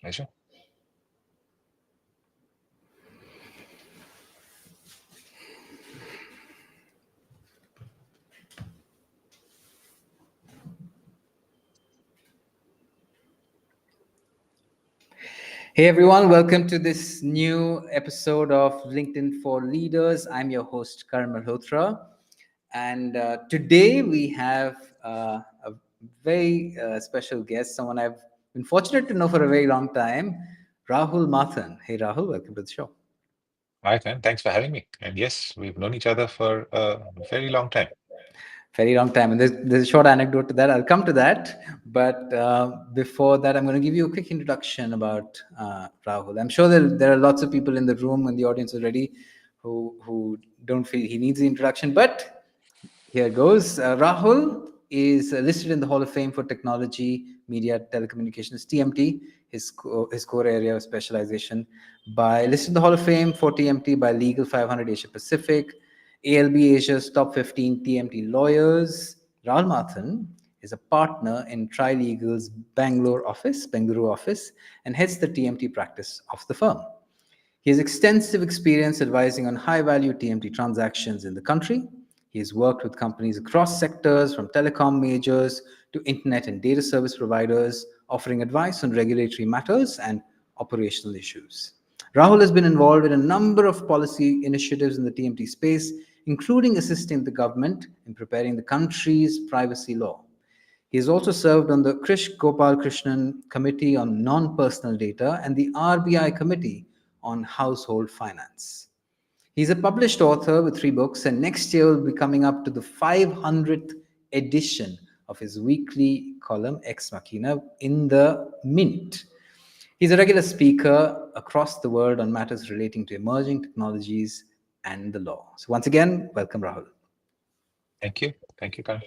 Pleasure. Hey everyone, welcome to this new episode of LinkedIn for Leaders. I'm your host, Karan Malhotra. And today we have a very special guest, someone I've been fortunate to know for a very long time, Rahul Matthan. Hey Rahul, welcome to the show. Hi, Ken. Thanks for having me. And yes, we've known each other for a very long time. Very long time. And there's a short anecdote to that. I'll come to that. But before that, I'm going to give you a quick introduction about Rahul. I'm sure there are lots of people in the room and the audience already who don't feel he needs the introduction. But here goes. Rahul is listed in the Hall of Fame for Technology, Media, Telecommunications, TMT, his core area of specialization. Listed in the Hall of Fame for TMT by Legal 500 Asia Pacific, ALB Asia's top 15 TMT Lawyers. Rahul Matthan is a partner in Trilegal's Bengaluru office, and heads the TMT practice of the firm. He has extensive experience advising on high-value TMT transactions in the country. He has worked with companies across sectors, from telecom majors to internet and data service providers, offering advice on regulatory matters and operational issues. Rahul has been involved in a number of policy initiatives in the TMT space, including assisting the government in preparing the country's privacy law. He has also served on the Krish Gopal Krishnan Committee on Non-Personal Data and the RBI Committee on Household Finance. He's a published author with 3 books, and next year will be coming up to the 500th edition of his weekly column, Ex Machina, in the Mint. He's a regular speaker across the world on matters relating to emerging technologies and the law. So once again, welcome, Rahul. Thank you. Thank you, Karan.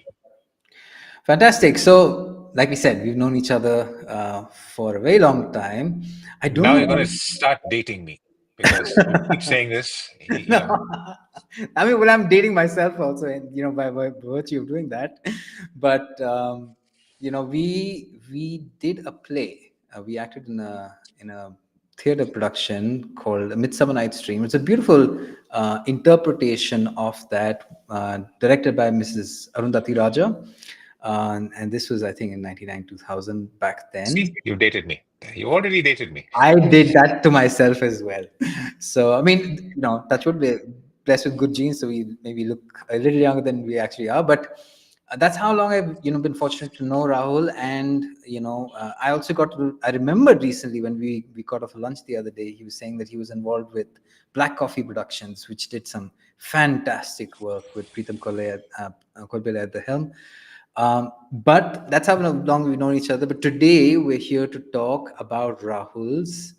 Fantastic. So, like we said, we've known each other for a very long time. I don't Now know you're going to what. start dating me because you keep saying this. I mean, well, I'm dating myself also, and by virtue of doing that. But we did a play. We acted in a theater production called A Midsummer Night's Dream. It's a beautiful interpretation of that, directed by Mrs. Arundhati Raja. And this was, I think, in 99, 2000, back See, then. you dated me. You already dated me. I did that to myself as well. So, I mean, touch wood, we're blessed with good genes, so we maybe look a little younger than we actually are. But that's how long I've, been fortunate to know Rahul. And, I also I remembered recently when we got off a lunch the other day, he was saying that he was involved with Black Coffee Productions, which did some fantastic work with Preetham Kolbele at the helm. But that's how long we've known each other. But today we're here to talk about Rahul's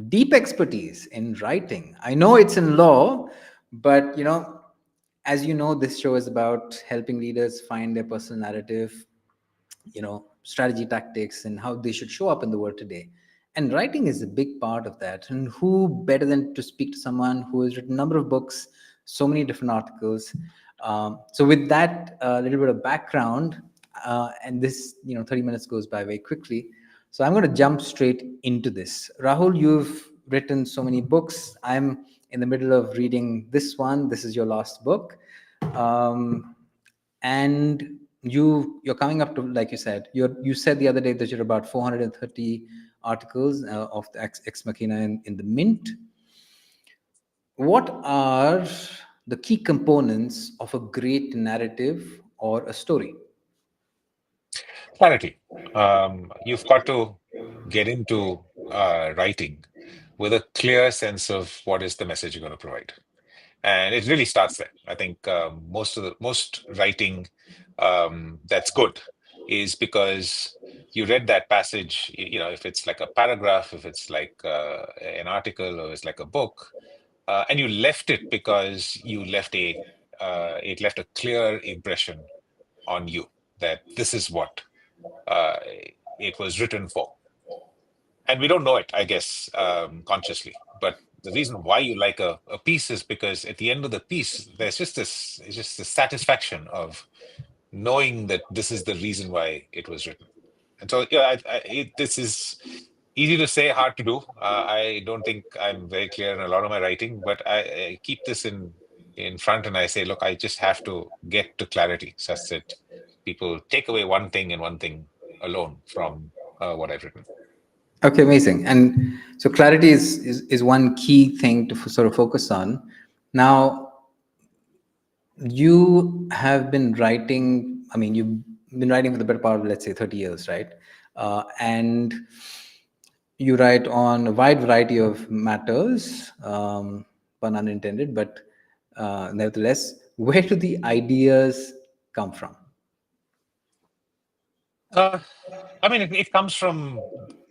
deep expertise in writing. I know it's in law, but as you know, this show is about helping leaders find their personal narrative, strategy, tactics, and how they should show up in the world today. And writing is a big part of that. And who better than to speak to someone who has written a number of books, so many different articles. So with that little bit of background, and this 30 minutes goes by very quickly. So I'm going to jump straight into this. Rahul, you've written so many books. I'm in the middle of reading this one. This is your last book. And you're coming up to, like you said, you said the other day that you're about 430 articles of the Ex Machina in the Mint. What are the key components of a great narrative or a story? Clarity. You've got to get into writing with a clear sense of what is the message you're going to provide. And it really starts there. I think most writing that's good is because you read that passage. If it's like a paragraph, if it's like an article, or it's like a book, and you left it because it left a clear impression on you that this is what uh, it was written for. And we don't know it, I guess, consciously. But the reason why you like a piece is because at the end of the piece, there's just it's just the satisfaction of knowing that this is the reason why it was written. And so, yeah, this is easy to say, hard to do. I don't think I'm very clear in a lot of my writing, but I keep this in front and I say, look, I just have to get to clarity such that people take away one thing and one thing alone from what I've written. Okay, amazing. And so clarity is one key thing to sort of focus on. Now, you have been writing, I mean, you've been writing for the better part of, let's say, 30 years, right? And you write on a wide variety of matters, pun unintended, but nevertheless, where do the ideas come from? Uh, I mean, it comes from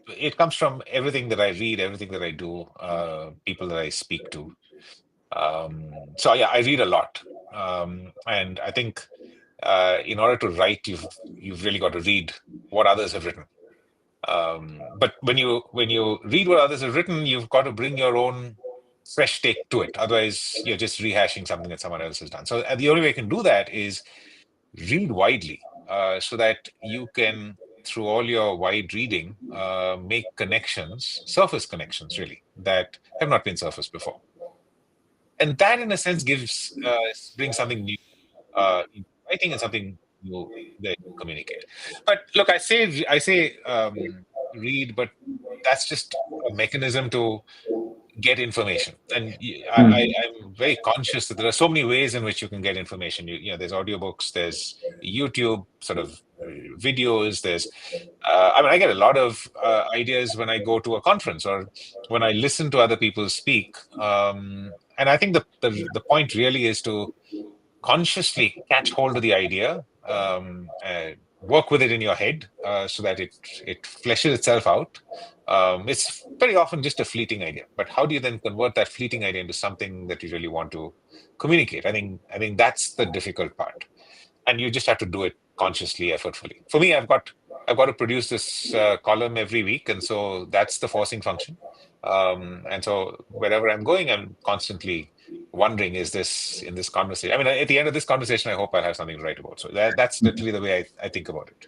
everything that I read, everything that I do, people that I speak to. So yeah, I read a lot, and I think in order to write, you've really got to read what others have written. But when you read what others have written, you've got to bring your own fresh take to it. Otherwise, you're just rehashing something that someone else has done. So the only way you can do that is read widely, so that you can, through all your wide reading, make connections, surface connections, really, that have not been surfaced before. And that, in a sense, brings something new into writing and something new that you communicate. But look, I say read, but that's just a mechanism to get information. And I'm very conscious that there are so many ways in which you can get information. There's audiobooks, there's YouTube sort of videos, I mean, I get a lot of ideas when I go to a conference or when I listen to other people speak. And I think the point really is to consciously catch hold of the idea, work with it in your head, so that it fleshes itself out. It's very often just a fleeting idea, but how do you then convert that fleeting idea into something that you really want to communicate? I think that's the difficult part, and you just have to do it consciously, effortfully. For me, I've got to produce this column every week, and so that's the forcing function. And so wherever I'm going, I'm constantly wondering, is this in this conversation? I mean, at the end of this conversation, I hope I'll have something to write about. So that's literally the way I think about it.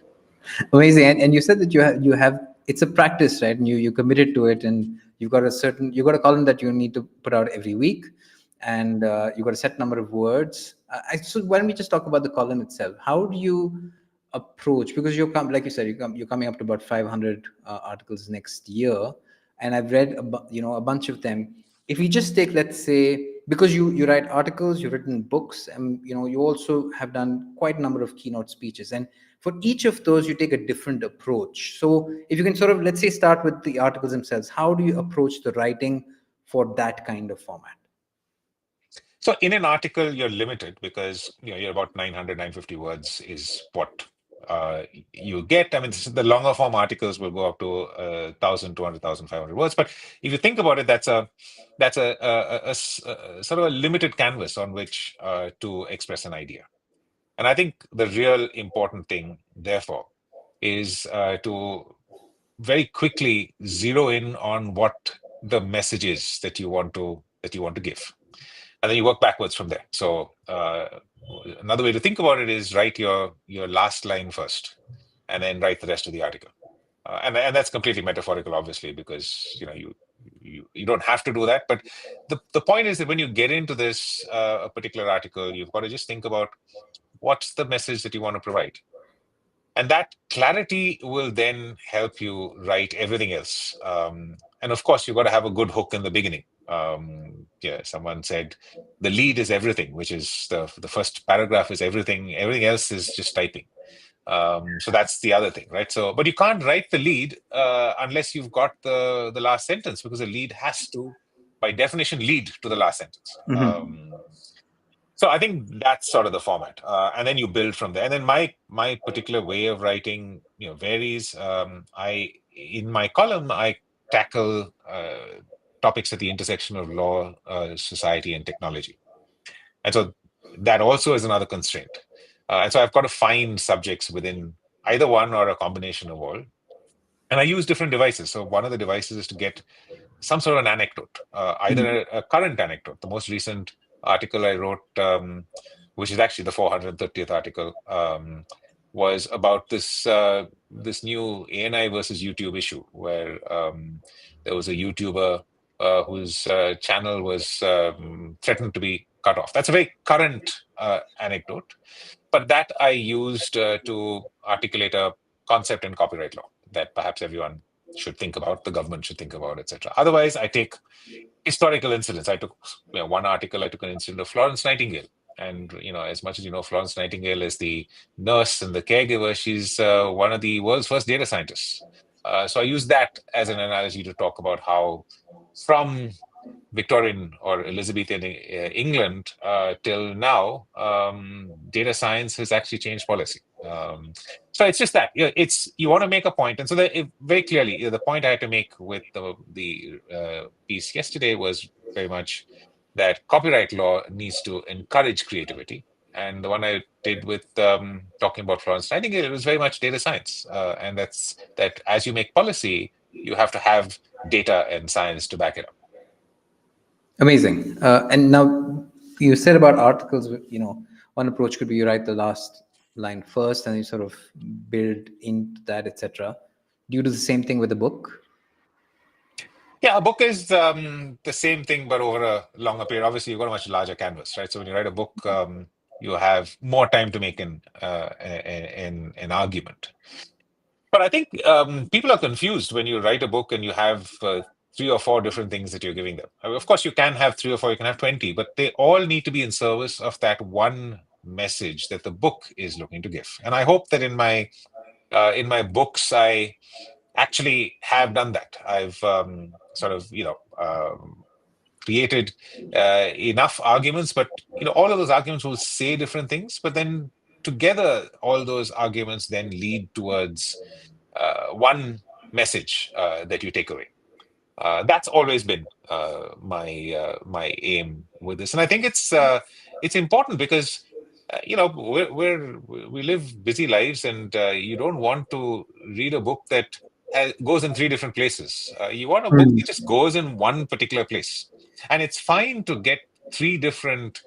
Amazing. And you said that you have it's a practice, right? And you committed to it, and you've got a column that you need to put out every week, and you've got a set number of words. So why don't we just talk about the column itself? How do you approach, because like you said, you're coming up to about 500 articles next year, and I've read a bunch of them. If we just take, let's say, because you write articles, you've written books, and you also have done quite a number of keynote speeches, and for each of those you take a different approach. So if you can sort of, let's say, start with the articles themselves, how do you approach the writing for that kind of format? So in an article, you're limited because you're about 900, 950 words is what you get. I mean, the longer form articles will go up to 1,200, 1,500 words. But if you think about it, that's a sort of a limited canvas on which to express an idea. And I think the real important thing, therefore, is to very quickly zero in on what the message is that you want to give, and then you work backwards from there. So another way to think about it is write your last line first, and then write the rest of the article. And that's completely metaphorical, obviously, because you don't have to do that. But the point is that when you get into this a particular article, you've got to just think about what's the message that you want to provide, and that clarity will then help you write everything else. And of course, you've got to have a good hook in the beginning. Yeah, someone said the lead is everything, which is the first paragraph is everything. Everything else is just typing. So that's the other thing, right? So, but you can't write the lead unless you've got the last sentence, because the lead has to, by definition, lead to the last sentence. So I think that's sort of the format, and then you build from there. And then my particular way of writing, varies. In my column, I tackle topics at the intersection of law, society, and technology, and so that also is another constraint. And so I've got to find subjects within either one or a combination of all. And I use different devices. So one of the devices is to get some sort of an anecdote, either a current anecdote. The most recent article I wrote, which is actually the 430th article, was about this new ANI versus YouTube issue, where there was a YouTuber whose channel was threatened to be cut off. That's a very current anecdote, but that I used to articulate a concept in copyright law that perhaps everyone should think about, the government should think about, etc. Otherwise, I take historical incidents. I took one article. I took an incident of Florence Nightingale, and as much as you know, Florence Nightingale is the nurse and the caregiver. She's one of the world's first data scientists. So I use that as an analogy to talk about how, from Victorian or Elizabethan England till now, data science has actually changed policy. So it's just that it's you want to make a point, and so that very clearly the point I had to make with the piece yesterday was very much that copyright law needs to encourage creativity, and the one I did with talking about Florence Nightingale, it was very much data science, and that's that as you make policy, you have to have data and science to back it up. Amazing. And now you said about articles, one approach could be you write the last line first and you sort of build into that, etc. Do you do the same thing with a book? Yeah, a book is the same thing, but over a longer period. Obviously, you've got a much larger canvas, right? So when you write a book, you have more time to make an argument. But I think people are confused when you write a book and you have 3 or 4 different things that you're giving them. I mean, of course, you can have 3 or 4, you can have 20, but they all need to be in service of that one message that the book is looking to give. And I hope that in my books, I actually have done that. I've sort of, created enough arguments, but all of those arguments will say different things, but then together, all those arguments then lead towards one message that you take away. That's always been my aim with this, and I think it's important because we live busy lives, and you don't want to read a book that goes in 3 different places. You want a book that just goes in one particular place, and it's fine to get 3 different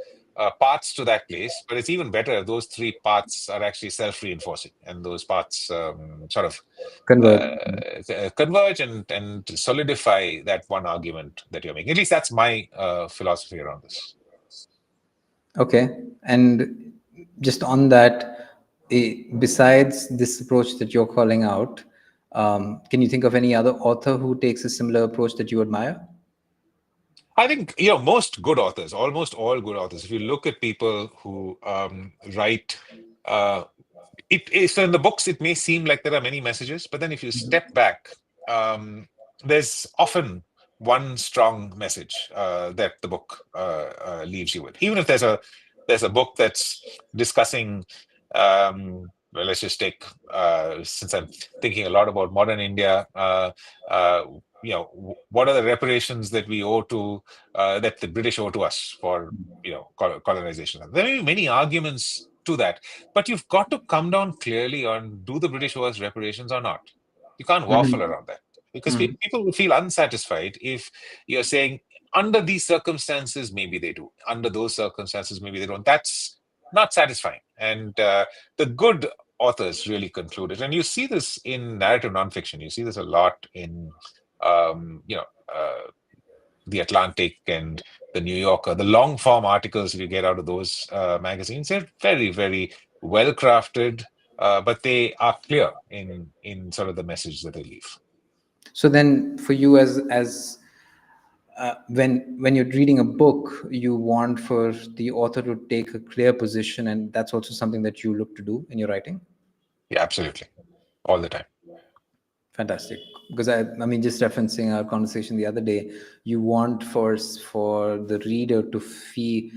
parts to that place, but it's even better if those 3 parts are actually self-reinforcing, and those parts sort of Convert. converge and solidify that one argument that you're making. At least that's my philosophy around this. Okay. And just on that, besides this approach that you're calling out, can you think of any other author who takes a similar approach that you admire? I think most good authors, almost all good authors. If you look at people who write, so in the books it may seem like there are many messages, but then if you step back, there's often one strong message that the book leaves you with. Even if there's a book that's discussing. Well, let's just take since I'm thinking a lot about modern India. What are the reparations that we owe to that the British owe to us for colonization? There may be many arguments to that, but you've got to come down clearly on, do the British owe us reparations or not? You can't waffle around that, because people will feel unsatisfied if you're saying under these circumstances maybe they do, under those circumstances maybe they don't. That's not satisfying, and the good authors really conclude it. And you see this in narrative nonfiction. You see this a lot in the Atlantic and the New Yorker. The long form articles you get out of those magazines, they're very, very well crafted, but they are clear in sort of the message that they leave. So then, for you, as when you're reading a book, you want for the author to take a clear position, and that's also something that you look to do in your writing? Yeah, absolutely. All the time. Fantastic. Because I mean, just referencing our conversation the other day, you want for the reader to feel,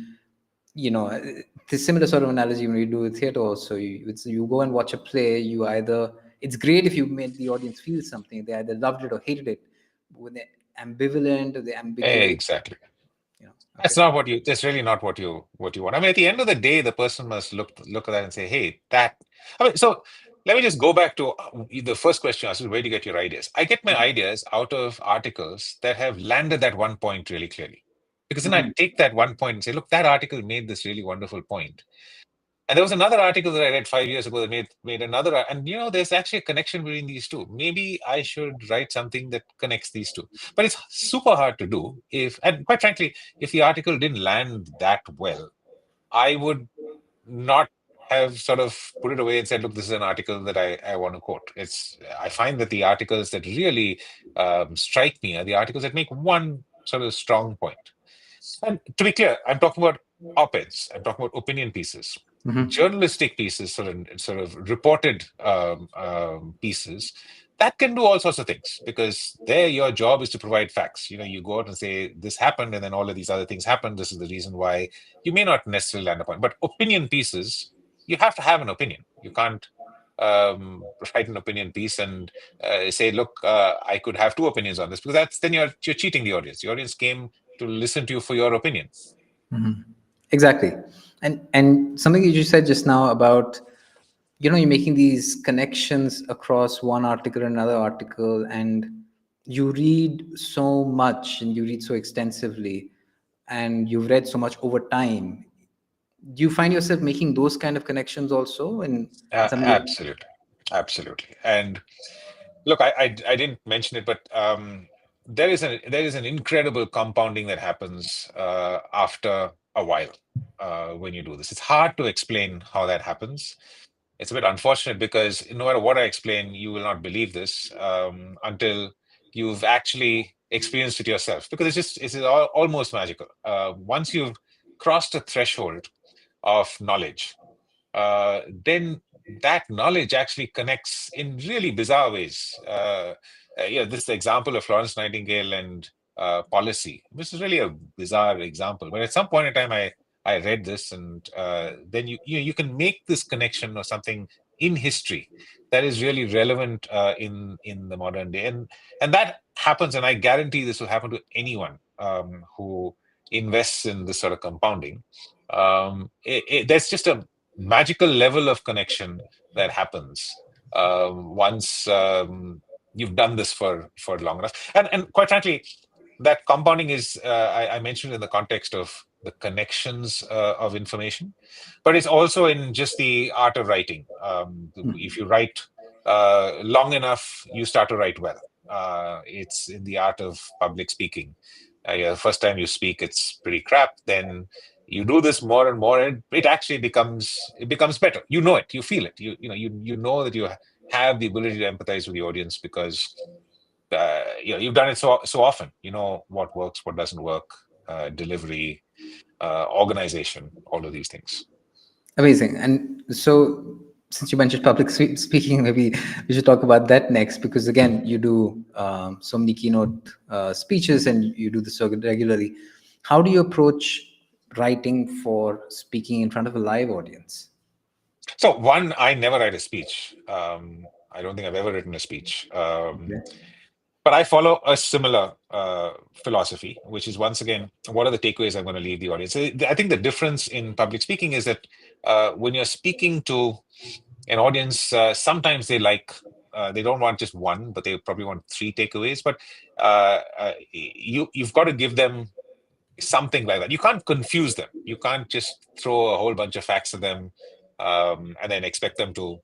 the similar sort of analogy when you do with theater also. You go and watch a play, it's great if you made the audience feel something. They either loved it or hated it. When they're ambivalent or they're ambiguous. Exactly. That's really not what you want. I mean, at the end of the day, the person must look at that and say, hey, so let me just go back to the first question I asked, where do you get your ideas? I get my ideas out of articles that have landed that one point really clearly. Because then I take that one point and say, look, that article made this really wonderful point. And there was another article that I read 5 years ago that made another, and there's actually a connection between these two. Maybe I should write something that connects these two. But it's super hard to do and quite frankly, if the article didn't land that well, I would not have sort of put it away and said, look, this is an article that I want to quote. I find that the articles that really strike me are the articles that make one sort of strong point. And to be clear, I'm talking about op-eds. I'm talking about opinion pieces. Journalistic pieces, sort of reported pieces, that can do all sorts of things, because there your job is to provide facts. You go out and say this happened, and then all of these other things happened. This is the reason why. You may not necessarily land upon, but opinion pieces, you have to have an opinion. You can't write an opinion piece and say, look, I could have two opinions on this, because then you're cheating the audience. The audience came to listen to you for your opinion. Exactly. And something you just said just now about, you're making these connections across one article and another article, and you read so much and you read so extensively, and you've read so much over time. Do you find yourself making those kind of connections also in some of your... Absolutely. And look, I didn't mention it, but there is an incredible compounding that happens after a while when you do this. It's hard to explain how that happens. It's a bit unfortunate, because no matter what I explain, you will not believe this until you've actually experienced it yourself, because it's almost magical. Once you've crossed a threshold of knowledge, then that knowledge actually connects in really bizarre ways. This is the example of Florence Nightingale and policy. This is really a bizarre example, but at some point in time, I read this, and then you can make this connection or something in history that is really relevant in the modern day, and that happens, and I guarantee this will happen to anyone who invests in this sort of compounding. There's just a magical level of connection that happens once you've done this for long enough. And quite frankly, that compounding is, I mentioned in the context of the connections of information, but it's also in just the art of writing. If you write long enough, you start to write well. It's in the art of public speaking. The first time you speak, it's pretty crap. Then you do this more and more, and it actually becomes better. You know it, you feel it. You know that you have the ability to empathize with the audience, because you've done it so often. You know what works, what doesn't work, delivery, organization, all of these things. Amazing. And so, since you mentioned public speaking, maybe we should talk about that next, because again, you do so many keynote speeches, and you do this regularly. How do you approach writing for speaking in front of a live audience? So one, I never write a speech. I don't think I've ever written a speech. But I follow a similar philosophy, which is, once again, what are the takeaways I'm going to leave the audience? I think the difference in public speaking is that when you're speaking to an audience, sometimes they don't want just one, but they probably want three takeaways. But you've got to give them something like that. You can't confuse them. You can't just throw a whole bunch of facts at them and then expect them to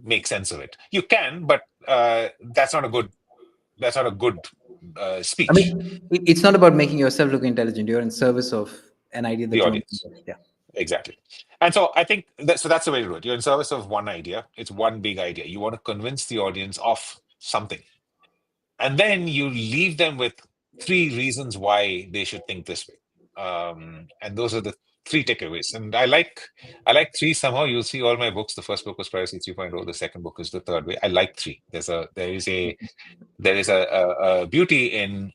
make sense of it. You can, but that's not a good speech. I mean, it's not about making yourself look intelligent. You're in service of an idea that The you want audience. to... Yeah. Exactly. And so I think that's the way to do it. You're in service of one idea. It's one big idea. You want to convince the audience of something. And then you leave them with three reasons why they should think this way. And those are the three takeaways. And I like three somehow. You'll see all my books. The first book was Privacy 3.0. The second book is The Third Way. I like three. There is a beauty in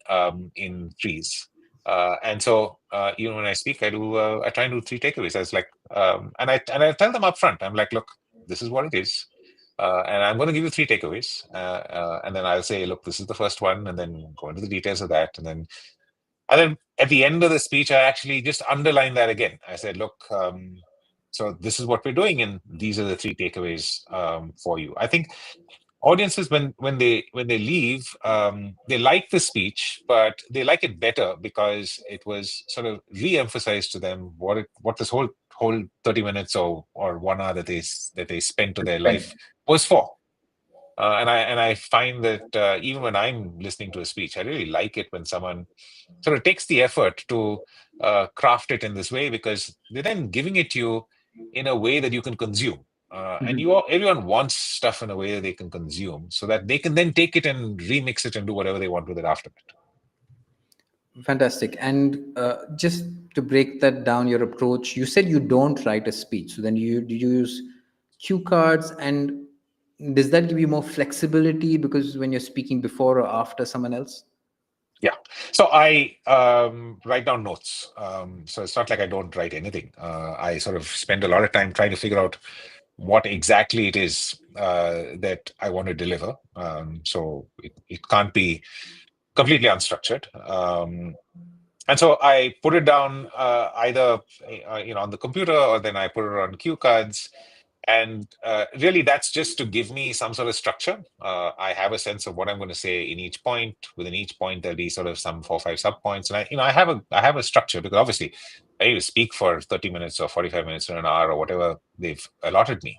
threes. And so when I speak, I try and do three takeaways. I was like, and I tell them up front. I'm like, look, this is what it is. And I'm going to give you three takeaways. And then I'll say, look, this is the first one, and then go into the details of that. And then at the end of the speech, I actually just underline that again. I said, look, so this is what we're doing, and these are the three takeaways for you. I think audiences, when they leave, they like the speech, but they like it better because it was sort of re-emphasized to them what this whole whole 30 minutes or 1 hour that they spent to their Right. life was for. And I find that even when I'm listening to a speech, I really like it when someone sort of takes the effort to craft it in this way, because they're then giving it to you in a way that you can consume. And Mhm. everyone wants stuff in a way that they can consume, so that they can then take it and remix it and do whatever they want with it after that. Fantastic. And just to break that down, your approach, you said you don't write a speech. So then do you use cue cards, and does that give you more flexibility because when you're speaking before or after someone else? Yeah. So I write down notes. So it's not like I don't write anything. I sort of spend a lot of time trying to figure out what exactly it is that I want to deliver. So it can't be completely unstructured. And so I put it down either on the computer, or then I put it on cue cards. And really, that's just to give me some sort of structure. I have a sense of what I'm going to say in each point. Within each point, there'll be sort of some 4 or 5 sub points, and I have a structure, because obviously I need to speak for 30 minutes or 45 minutes or an hour or whatever they've allotted me.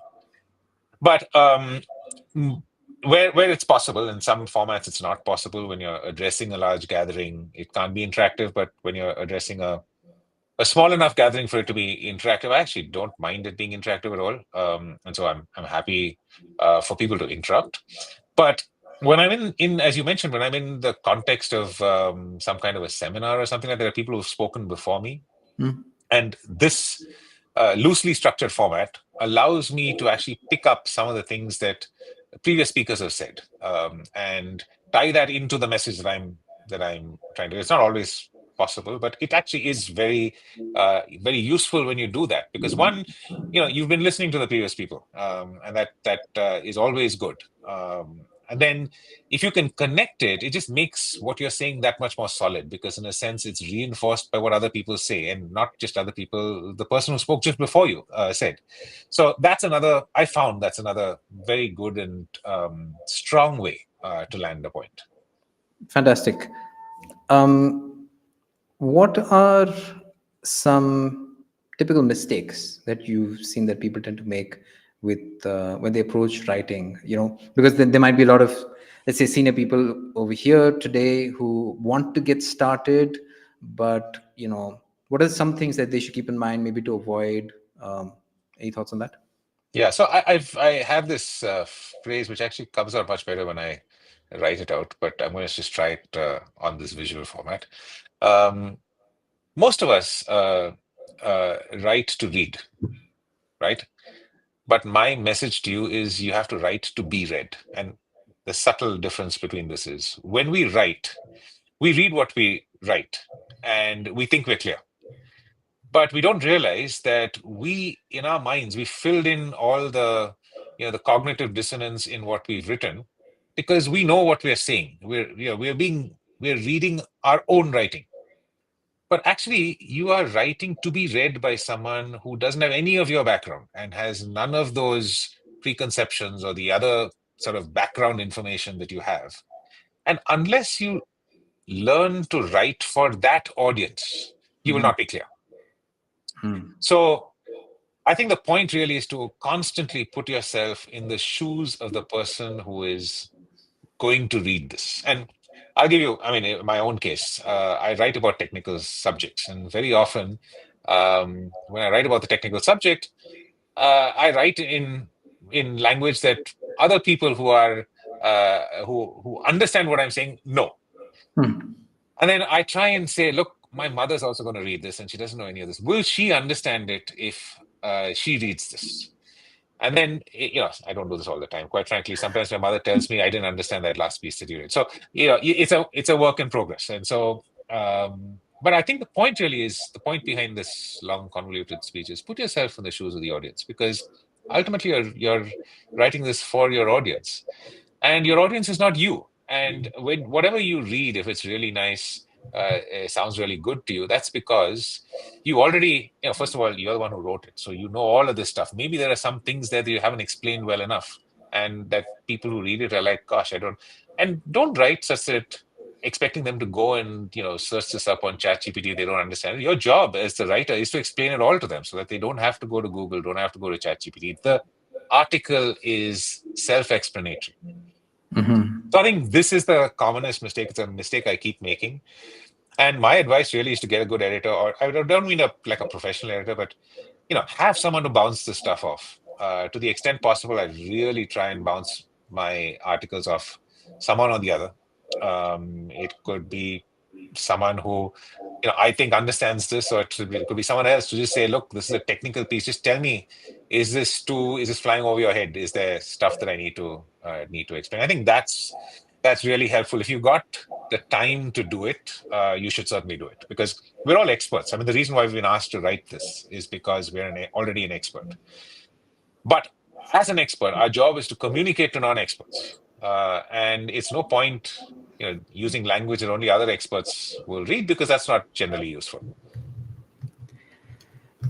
But mm, where it's possible, in some formats it's not possible. When you're addressing a large gathering, it can't be interactive. But when you're addressing a small enough gathering for it to be interactive, I actually don't mind it being interactive at all. And so I'm happy for people to interrupt. But when I'm in as you mentioned, when I'm in the context of some kind of a seminar or something like that, there are people who've spoken before me, Mm. and this loosely structured format allows me to actually pick up some of the things that previous speakers have said, and tie that into the message that I'm trying to. It's not always possible, but it actually is very useful when you do that, because one, you've been listening to the previous people, and that is always good. And then if you can connect it, it just makes what you're saying that much more solid, because in a sense it's reinforced by what other people say, and not just other people, the person who spoke just before you said. So I found that's another very good and strong way to land a point. Fantastic. Um, what are some typical mistakes that you've seen that people tend to make with when they approach writing? Because then there might be a lot of, let's say, senior people over here today who want to get started, but what are some things that they should keep in mind, maybe to avoid? Any thoughts on that? Yeah, so I have this phrase which actually comes out much better when I write it out, but I'm going to just try it on this visual format. Um, Most of us write to read, right? But my message to you is you have to write to be read. And the subtle difference between this is, when we write, we read what we write and we think we're clear. But we don't realize that in our minds, we filled in all the cognitive dissonance in what we've written, because we know what we're saying. We're reading our own writing. But actually, you are writing to be read by someone who doesn't have any of your background and has none of those preconceptions or the other sort of background information that you have. And unless you learn to write for that audience, you will Mm-hmm. not be clear. So I think the point really is to constantly put yourself in the shoes of the person who is going to read this. And I'll give you, I mean, in my own case, I write about technical subjects, and very often, when I write about the technical subject, I write in language that other people who understand what I'm saying know. And then I try and say, look, my mother's also going to read this, and she doesn't know any of this. Will she understand it if she reads this? And then, I don't do this all the time. Quite frankly, sometimes my mother tells me, I didn't understand that last piece that you read. So, it's a work in progress. And so, but I think the point behind this long convoluted speech is, put yourself in the shoes of the audience, because ultimately you're writing this for your audience, and your audience is not you. And when whatever you read, if it's really nice, it sounds really good to you, that's because you already, first of all, you're the one who wrote it, so you know all of this stuff. Maybe there are some things there that you haven't explained well enough, and that people who read it are like, gosh, I don't. And don't write such that expecting them to go and search this up on ChatGPT. They don't understand it. Your job as the writer is to explain it all to them so that they don't have to go to Google, don't have to go to ChatGPT. The article is self-explanatory. So I think this is the commonest mistake. It's a mistake I keep making. And my advice really is to get a good editor, or I don't mean like a professional editor, but have someone to bounce this stuff off. To the extent possible, I really try and bounce my articles off someone or the other. It could be someone who I think understands this, or it could be someone else to just say, look, this is a technical piece. Just tell me, is this flying over your head? Is there stuff that I need to explain? I think that's really helpful. If you got the time to do it, you should certainly do it, because we're all experts. I mean, the reason why we've been asked to write this is because we're already an expert. But as an expert, our job is to communicate to non-experts, and it's no point using language that only other experts will read, because that's not generally useful.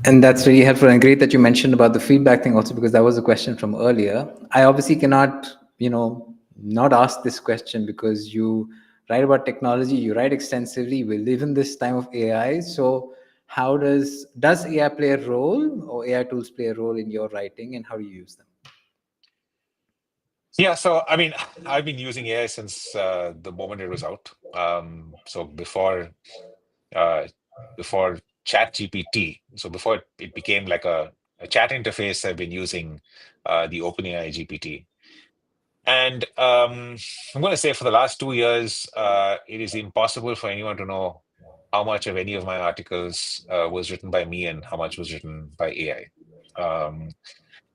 And that's really helpful, and great that you mentioned about the feedback thing also, because that was a question from earlier. I obviously cannot, not ask this question, because you write about technology, you write extensively, we live in this time of AI. So how does AI play a role, or AI tools play a role in your writing, and how do you use them? Yeah, so I mean, I've been using AI since the moment it was out. So before ChatGPT, so before it became like a chat interface, I've been using the OpenAI GPT. And I'm going to say for the last 2 years, it is impossible for anyone to know how much of any of my articles was written by me and how much was written by AI.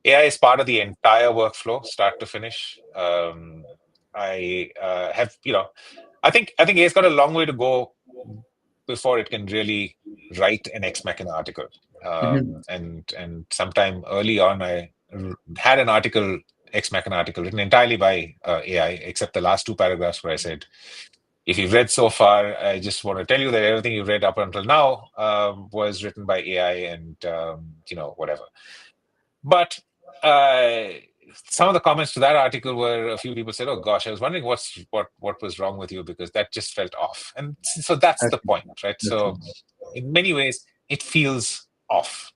AI is part of the entire workflow, start to finish. I have, I think AI's got a long way to go before it can really write an ex machina article. And sometime early on, I had an ex machina article written entirely by AI, except the last two paragraphs where I said, if you've read so far, I just want to tell you that everything you've read up until now was written by AI, and whatever. But some of the comments to that article were, a few people said, "Oh gosh, I was wondering what was wrong with you, because that just felt off." And so that's the point, right? So in many ways, it feels off.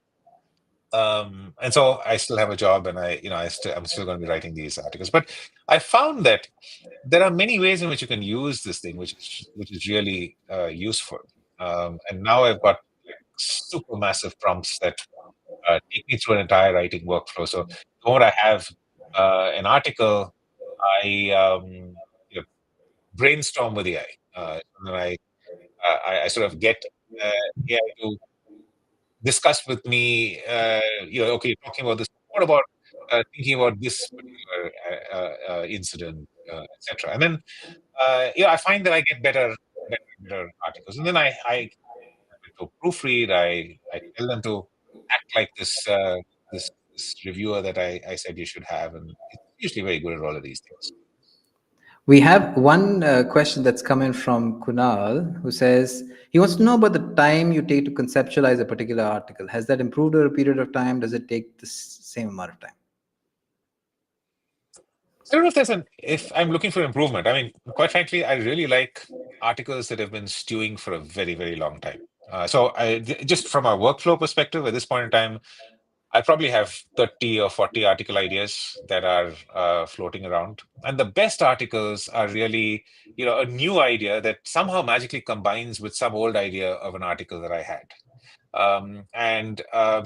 And so I still have a job, and I'm still going to be writing these articles. But I found that there are many ways in which you can use this thing, which is really useful. And now I've got like super massive prompts that take me through an entire writing workflow. So the moment I have an article, I brainstorm with AI, and then I sort of get AI to discuss with me. Okay, talking about this. What about thinking about this particular incident, etc. And then I find that I get better articles, and then I to proofread. I tell them to act like this reviewer that I said you should have, and it's usually very good at all of these things. We have one question that's coming from Kunal, who says he wants to know about the time you take to conceptualize a particular article. Has that improved over a period of time? Does it take the same amount of time? I don't know if I'm looking for improvement. I mean, quite frankly, I really like articles that have been stewing for a very, very long time. Just from a workflow perspective, at this point in time, I probably have 30 or 40 article ideas that are floating around. And the best articles are really, a new idea that somehow magically combines with some old idea of an article that I had.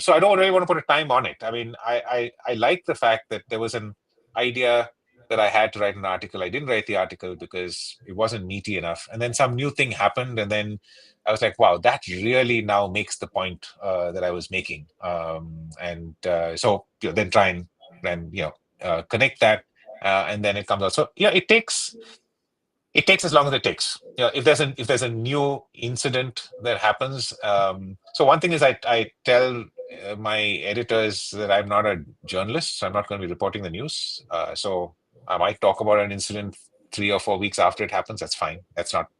So I don't really want to put a time on it. I mean, I like the fact that there was an idea that I had to write an article. I didn't write the article because it wasn't meaty enough. And then some new thing happened. And then I was like, wow, that really now makes the point that I was making. So then try and connect that. And then it comes out. So, it takes as long as it takes. If there's a new incident that happens. So one thing is I tell my editors that I'm not a journalist, so I'm not going to be reporting the news. So I might talk about an incident 3 or 4 weeks after it happens. That's fine. That's not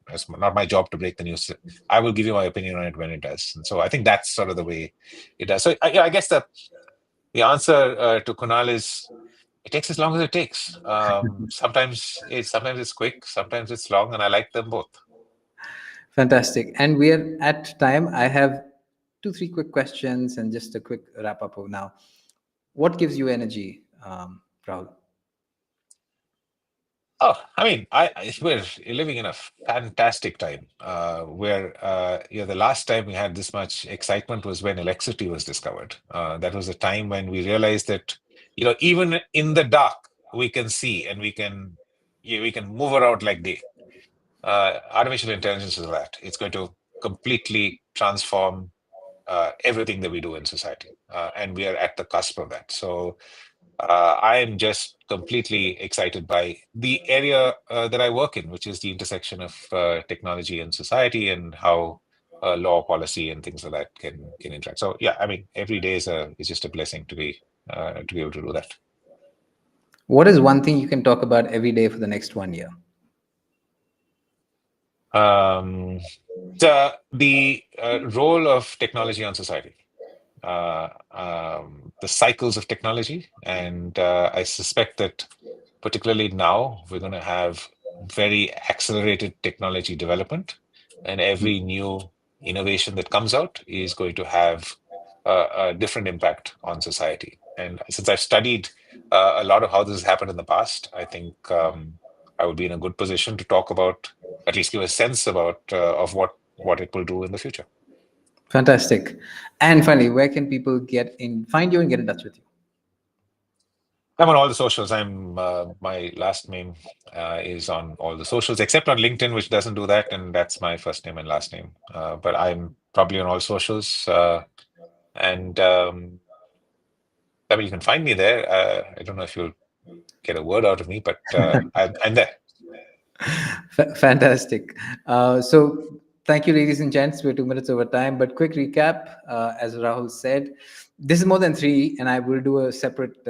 my job to break the news. I will give you my opinion on it when it does. And so I think that's sort of the way it does. So I guess the answer to Kunal is, it takes as long as it takes. Sometimes it's quick, sometimes it's long, and I like them both. Fantastic. And we're at time. I have two, three quick questions and just a quick wrap up of now. What gives you energy, Rahul? Oh, I mean, we're living in a fantastic time where the last time we had this much excitement was when electricity was discovered. That was a time when we realized that even in the dark we can see and we can move around like day. Artificial intelligence is that it's going to completely transform everything that we do in society, and we are at the cusp of that. So I am just completely excited by the area that I work in, which is the intersection of technology and society, and how law, policy, and things like that can interact. So yeah, I mean, every day is just a blessing to be able to do that. What is one thing you can talk about every day for the next 1 year? Um, the role of technology on society, the cycles of technology, and I suspect that particularly now we're going to have very accelerated technology development, and every new innovation that comes out is going to have a different impact on society. And since I've studied a lot of how this has happened in the past, I think I would be in a good position to talk about, at least give a sense about of what it will do in the future. Fantastic. And finally, where can people find you and get in touch with you? I'm on all the socials. My last name is on all the socials except on LinkedIn, which doesn't do that, and that's my first name and last name. But I'm probably on all socials, and I mean you can find me there. I don't know if you'll get a word out of me, but I'm there. Fantastic. So, thank you, ladies and gents. We're 2 minutes over time, but quick recap. As Rahul said, this is more than three, and I will do a separate,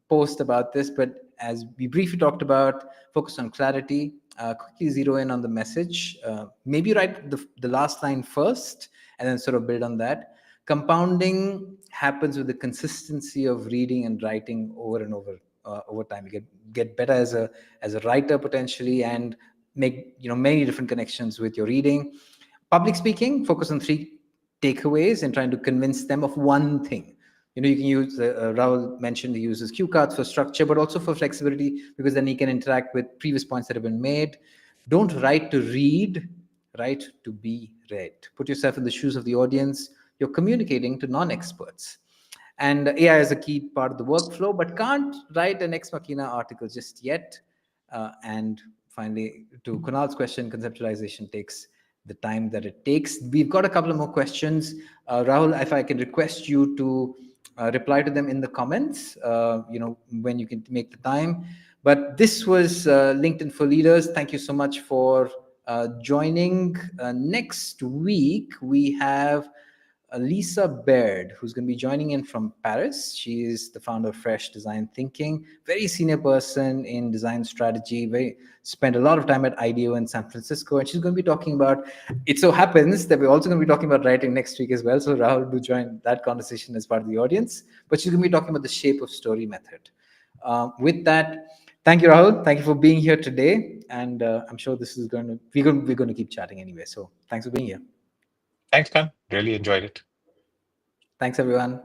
post about this. But as we briefly talked about, focus on clarity. Quickly zero in on the message. Maybe write the last line first, and then sort of build on that. Compounding happens with the consistency of reading and writing over and over time. You get better as a writer potentially, and make many different connections with your reading. Public speaking, focus on three takeaways and trying to convince them of one thing. You can use, Rahul mentioned he uses cue cards for structure, but also for flexibility, because then he can interact with previous points that have been made. Don't write to read, write to be read. Put yourself in the shoes of the audience. You're communicating to non-experts. And AI is a key part of the workflow, but can't write an ex machina article just yet. And finally, to Kunal's question, conceptualization takes the time that it takes. We've got a couple of more questions. Rahul, if I can request you to reply to them in the comments, when you can make the time. But this was LinkedIn for Leaders. Thank you so much for joining. Next week, we have Lisa Baird, who's going to be joining in from Paris. She is the founder of Fresh Design Thinking, very senior person in design strategy, spent a lot of time at IDEO in San Francisco, and she's going to be talking about, it so happens that we're also going to be talking about writing next week as well, so Rahul will join that conversation as part of the audience, but she's going to be talking about the shape of story method. With that, thank you, Rahul. Thank you for being here today, and I'm sure this is we're going to keep chatting anyway, so thanks for being here. Thanks, man. Really enjoyed it. Thanks, everyone.